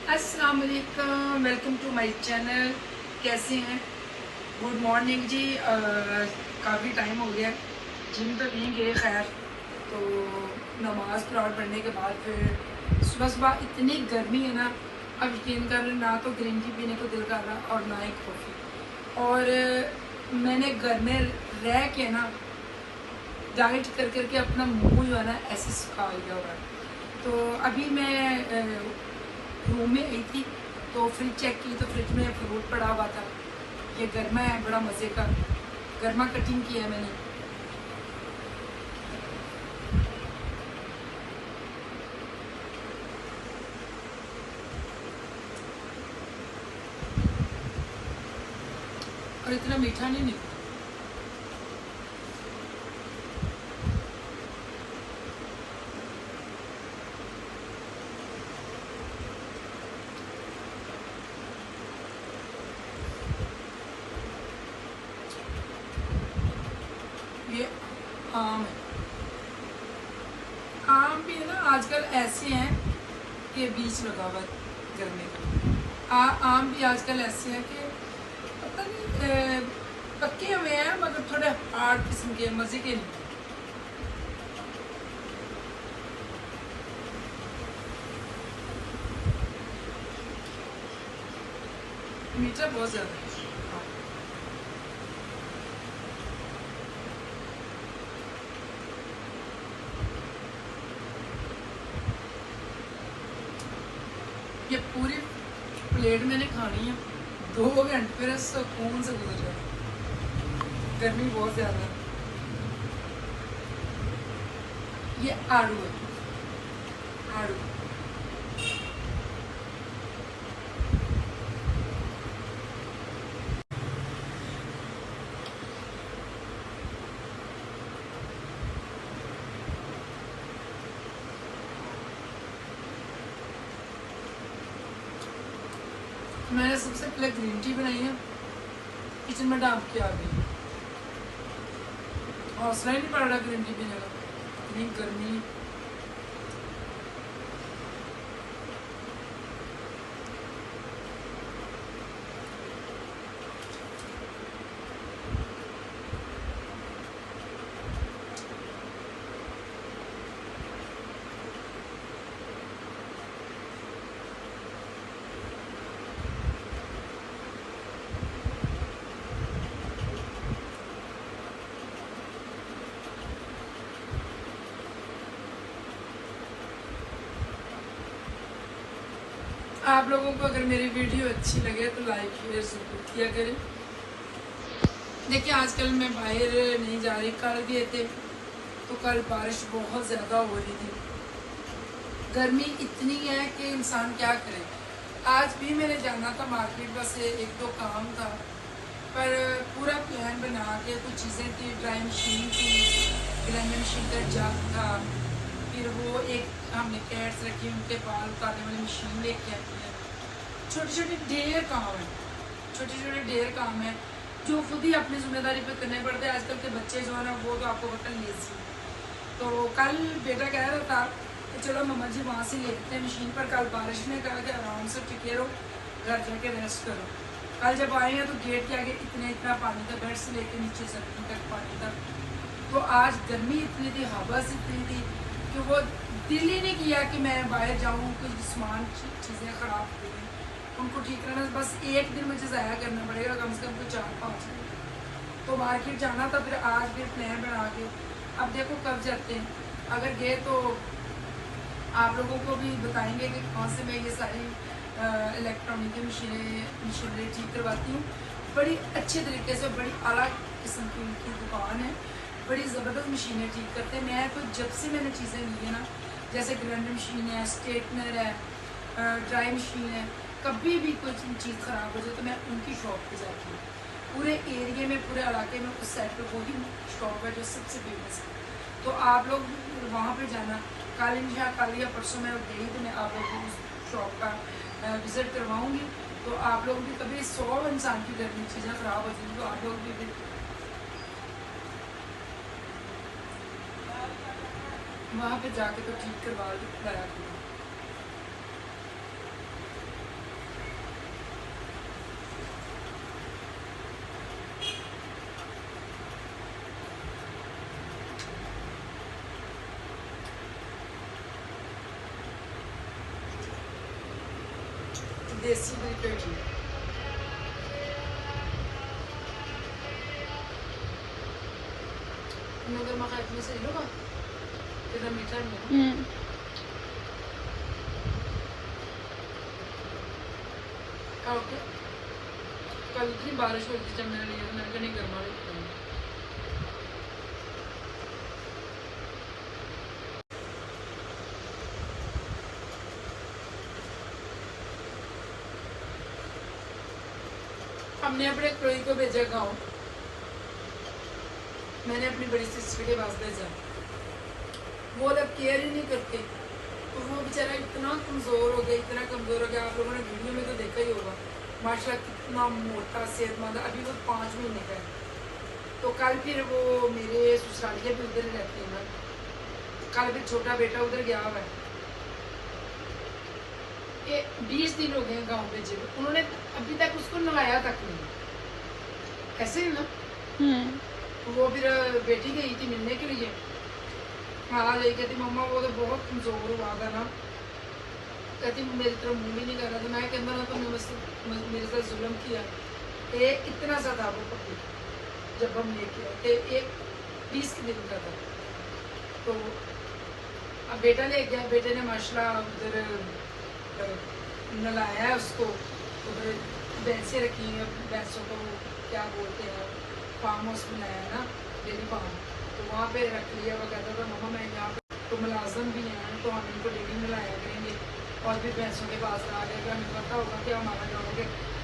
अस्सलाम वालेकुम, welcome to my channel. कैसे हैं? गुड मॉर्निंग जी। काफ़ी टाइम हो गया, जिम तो नहीं गए खैर। तो नमाज़ कुरान पढ़ने के बाद फिर सुबह सुबह इतनी गर्मी है ना, अब यकीन कर लें ना तो ग्रीन टी पीने को दिल कर रहा और ना ही कॉफ़ी। और मैंने घर में रह के ना डाइट कर करके अपना मुंह जो है ना ऐसे सुखा लिया हुआ है। तो अभी मैं रूम में आई थी तो फ्रिज चेक की तो फ्रिज में फ्रूट पड़ा हुआ था। ये गर्मा है, बड़ा मज़े का गर्मा कटिंग किया है मैंने। और इतना मीठा नहीं निकला। ये आम है। आम भी है ना आजकल ऐसे हैं कि बीज लगा हुआ है घर में। आम भी आजकल ऐसे हैं कि पता नहीं पक्के हुए हैं मगर थोड़े हार्ड किस्म के, मज़े के नहीं। मीठा बहुत ज़्यादा है। ये पूरी प्लेट मैंने खानी है, 2 घंटे फिर सुकून से गुजर जाए। गर्मी बहुत ज़्यादा है। ये आड़ू है, आड़ू। मैंने सबसे पहले ग्रीन टी बनाई है, किचन में डाल के आ गई। हौसला ही नहीं पड़ रहा ग्रीन टी पीने का, इतनी गर्मी। आप लोगों को अगर मेरी वीडियो अच्छी लगे तो लाइक शेयर जरूर किया करें। देखिए आजकल मैं बाहर नहीं जा रही, कल गए थे तो कल बारिश बहुत ज़्यादा हो रही थी। गर्मी इतनी है कि इंसान क्या करे। आज भी मैंने जाना था मार्केट, बस एक दो काम था, पर पूरा प्लान बना के कुछ चीज़ें थी, ड्राई मशीन थी, ग्राइंडर मशीन का जग था, फिर वो एक हमने कैट्स रखी, उनके बाल उतारने वाली मशीन लेके आती है। छोटे छोटे ढेर काम है, छोटे छोटे ढेर काम है जो खुद ही अपनी जिम्मेदारी पे करने पड़ते हैं। आजकल के बच्चे जो है ना वो तो आपको पता लेजी। तो कल बेटा कह रहा था कि चलो मम्मा जी वहाँ से लेते हैं मशीन, पर कल बारिश ने कहा कि आराम से टिके रहो, घर जाके रेस्ट करो। कल जब आए हैं तो गेट के आगे इतना पानी था, बेड से लेके नीचे जमीन तक पानी था। तो आज गर्मी इतनी थी, हवस इतनी थी कि वो दिल ही नहीं किया कि मैं बाहर जाऊँ, कुछ सामान चीज़ें ख़राब हो गई उनको ठीक करना। बस एक दिन मुझे ज़ाया करना पड़ेगा, कम से कम कोई 4-5 दिन। तो मार्केट जाना था, फिर आज फिर प्लान बना के अब देखो कब जाते हैं। अगर गए तो आप लोगों को भी बताएंगे कि कौन से मैं ये सारी इलेक्ट्रॉनिक की मशीनरी ठीक करवाती हूँ। बड़ी अच्छे तरीके से, बड़ी आला किस्म की उनकी दुकान है, बड़ी ज़बरदस्त मशीनें ठीक करते हैं। मैं तो जब से मैंने चीज़ें ली है ना, जैसे ग्राइंडर मशीन है, स्ट्रेटनर है, ड्राई मशीन है, कभी भी कोई चीज़ ख़राब हो जाए तो मैं उनकी शॉप पे जाती हूँ। पूरे एरिया में, पूरे इलाके में उस साइड पर वही शॉप है जो सबसे फेमस है। तो आप लोग वहाँ पे जाना। कल या परसों मैं गई तो मैं आप लोगों को उस शॉप का विज़िट करवाऊँगी। तो आप लोग भी कभी 100 इंसान की घर में चीज़ें ख़राब हो जाएंगी तो आप लोग भी वहाँ पे जाके तो ठीक करवा लाया करो। देसी तरीके की। अगर मैं खाए इतने सही होगा, इतना मीठा नहीं है। ओके, कल इतनी बारिश हो रही थी जब मैंने लिया था, मैंने कहा नहीं गर्मा लेते हैं। हमने अपने कोई को भेजा गाँव, मैंने अपनी बड़ी सिस्टर के पास भेजा, वो लोग केयर ही नहीं करते, तो वो बेचारा इतना कमज़ोर हो गया, इतना कमज़ोर हो गया। आप लोगों ने वीडियो में तो देखा ही होगा, माशाल्लाह कितना मोटा सेहतमंद, अभी वो 5 महीने का है। तो कल फिर वो मेरे ससुरालिया भी उधर रहते हैं ना, कल फिर छोटा बेटा उधर गया हुआ है, ये 20 दिन हो गए गाँव भेजे, उन्होंने अभी तक उसको नहलाया तक नहीं, ऐसे ही ना। वो फिर बेटी गई थी मिलने के लिए, हाँ ले कहती मम्मा वो तो बहुत कमज़ोर हुआ था ना, कहती मेरी तरफ मुँह भी नहीं कर रहा था। मैं कहता ना तुमने मेरे साथ जुल्म किया। इतना सा था वो पति जब हम लेके आए, एक 20 के दिन का था। तो अब बेटा ले गया, बेटे ने माशाल्लाह उधर नहलाया है उसको, उधर भैंसें रखी हैं, भैंसों को क्या बोलते हैं, फार्म हाउस बनाया है ना, डेयरी फार्म, तो वहाँ पे रख लिया। वो कहता था मम्मा मैं यहाँ पे तो मुलाजम भी हैं, तो हम इनको डेली नहलाया करेंगे और भी भैंसों के पास आ जाएगा, हमें पता होगा कि हमारा डॉग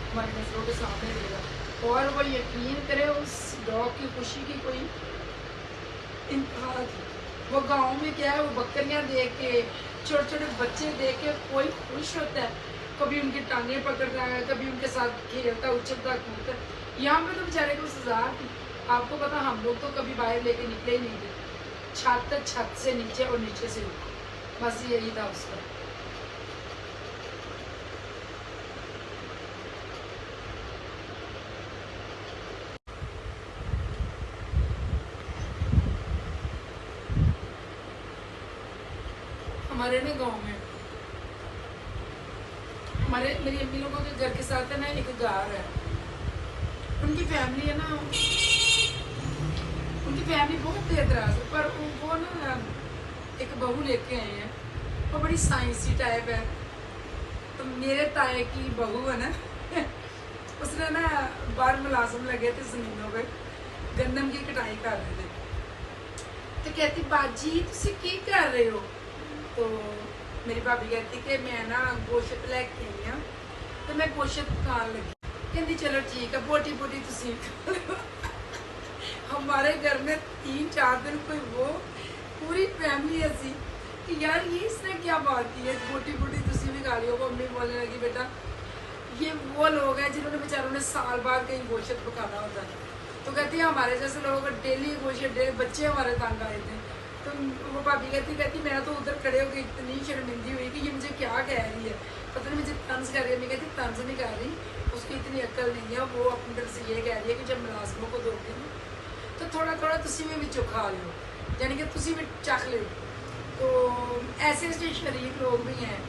हमारी नस्लों के सामने देगा। और वो यकीन करे उस डॉग की खुशी की कोई इंतहा थी। वो गाँव में क्या है, वो बकरियाँ देख के, छोटे छोटे बच्चे देख के कोई खुश होता है, कभी उनकी टांगें पकड़ता है, कभी उनके साथ खेलता उछलता कूदता। यहाँ पे तो बेचारे को सजा थी। आपको पता हम लोग तो कभी बाहर लेके निकले ही नहीं थे, छत से नीचे और नीचे से ऊपर, बस यही था उसका। हमारे ना गाँव में मेरी अम्मी लोगों के घर के साथ है ना एक गार है, उनकी फैमिली है ना, उनकी फैमिली बहुत देर दराज है, पर वो ना एक बहू लेके आए हैं, वो बड़ी साइंसी टाइप है। तो मेरे ताए की बहू है ना उसने ना बाहर मुलाजिम लगे थे जमीनों पे, गन्नम की कटाई कर रहे थे, तो कहती बाजी तुसी की कर रहे हो? तो मेरी भाभी कहती कि मैं ना गोश्त लैके आई हाँ, तो मैं गोश्त खान लगी। कहती चलो ठीक है, बोटी बोटी तुसी हमारे घर में 3-4 दिन कोई वो पूरी फैमिली ऐसी कि यार ये इसने क्या बात की है, बोटी बोटी तुसी भी खा लियो। वो अम्मी बोलने लगी बेटा ये वो लोग हैं जिन्होंने बेचारों ने साल बाद कहीं गोश्त पकाना होता है, तो कहती है हमारे जैसे लोगों का डेली गोश्त, डेली बच्चे हमारे तंग आए थे। तो वो भाभी कहती मैं तो उधर खड़े होकर इतनी शर्मिंदी हुई कि ये मुझे क्या कह रही है, पता नहीं मुझे तंज कर रही है। मैं कहती तंज नहीं कर रही, उसकी इतनी अक्ल नहीं है, वो अपनी तरफ से ये कह रही है कि जब मुलाजमों को दोगे तो थोड़ा थोड़ा तुसी भी विचों खा लो, यानी कि तुसी भी चख लो। तो ऐसे ऐसे शरीफ लोग भी हैं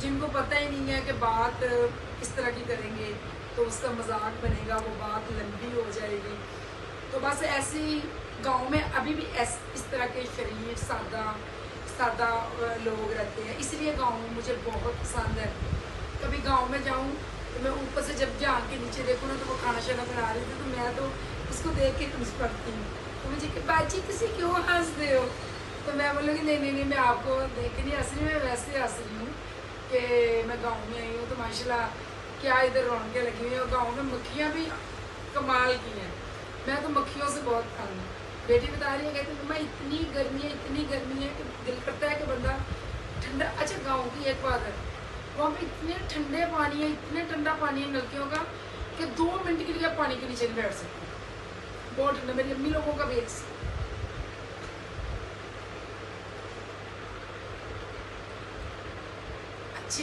जिनको पता ही नहीं है कि बात किस तरह की करेंगे तो उसका मजाक बनेगा, वो बात लंबी हो जाएगी। तो बस ऐसी गांव में अभी भी इस तरह के शरीफ सादा लोग रहते हैं, इसलिए गांव मुझे बहुत पसंद है। कभी गांव में जाऊं तो मैं ऊपर से जब झांक के नीचे देखूँ ना तो वो खाना शाना बना रही थी, तो मैं तो उसको देख के हंस पड़ती हूँ। तो मुझे कि बाजी किसी क्यों हंसते हो? तो मैं बोलूँगी नहीं मैं आपको देख के नहीं हंस रही, मैं वैसे हंस रही हूँ कि मैं गाँव में आई हूँ तो माशाल्लाह क्या इधर रौनकें लगी हुई हैं। और गाँव में मक्खियाँ भी कमाल की हैं, मैं तो मक्खियों से बहुत तंग हूँ। बेटी बता रही है, कहती मम्मा इतनी गर्मी है कि दिल करता है कि बंदा ठंडा। अच्छा गाँव की एक बात है, वहाँ पे इतने ठंडे पानी है, इतने ठंडा पानी है नलकियों का कि 2 मिनट के लिए आप पानी के नीचे नहीं बैठ सकते, बहुत ठंडा। मेरी अम्मी लोगों का भी अच्छी